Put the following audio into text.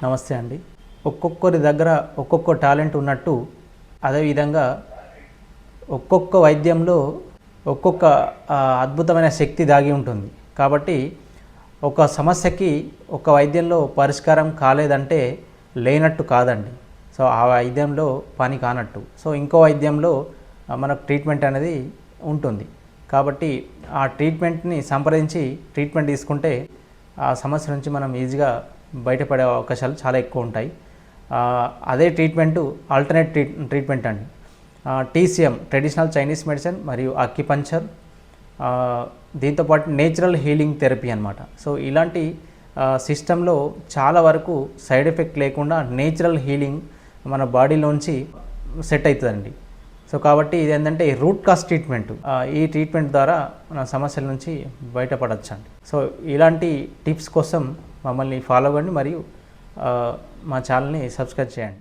నమస్తే అండి. ఒక్కొక్కరి దగ్గర ఒక్కొక్క టాలెంట్ ఉన్నట్టు, అదేవిధంగా ఒక్కొక్క వైద్యంలో ఒక్కొక్క అద్భుతమైన శక్తి దాగి ఉంటుంది. కాబట్టి ఒక సమస్యకి ఒక వైద్యంలో పరిష్కారం కాలేదంటే లేనట్టు కాదండి. సో ఆ వైద్యంలో పని కానట్టు. సో ఇంకో వైద్యంలో మనకు ట్రీట్మెంట్ అనేది ఉంటుంది. కాబట్టి ఆ ట్రీట్మెంట్ని సంప్రదించి ట్రీట్మెంట్ తీసుకుంటే ఆ సమస్య నుంచి మనం ఈజీగా బయటపడే అవకాశాలు చాలా ఎక్కువ ఉంటాయి. అదే ట్రీట్మెంటు ఆల్టర్నేట్ ట్రీట్మెంట్ అండి. టీసీఎం ట్రెడిషనల్ చైనీస్ మెడిసిన్ మరియు అక్యుపంక్చర్, దీంతోపాటు నేచురల్ హీలింగ్ థెరపీ అనమాట. సో ఇలాంటి సిస్టంలో చాలా వరకు సైడ్ ఎఫెక్ట్ లేకుండా నేచురల్ హీలింగ్ మన బాడీలోంచి సెట్ అవుతుందండి. సో కాబట్టి ఇది ఏంటంటే రూట్ కాజ్ ట్రీట్మెంట్. ఈ ట్రీట్మెంట్ ద్వారా మన సమస్యల నుంచి బయటపడవచ్చు అండి. సో ఇలాంటి టిప్స్ కోసం మమ్మల్ని ఫాలో అవ్వండి మరియు మా ఛానల్ని సబ్స్క్రైబ్ చేయండి.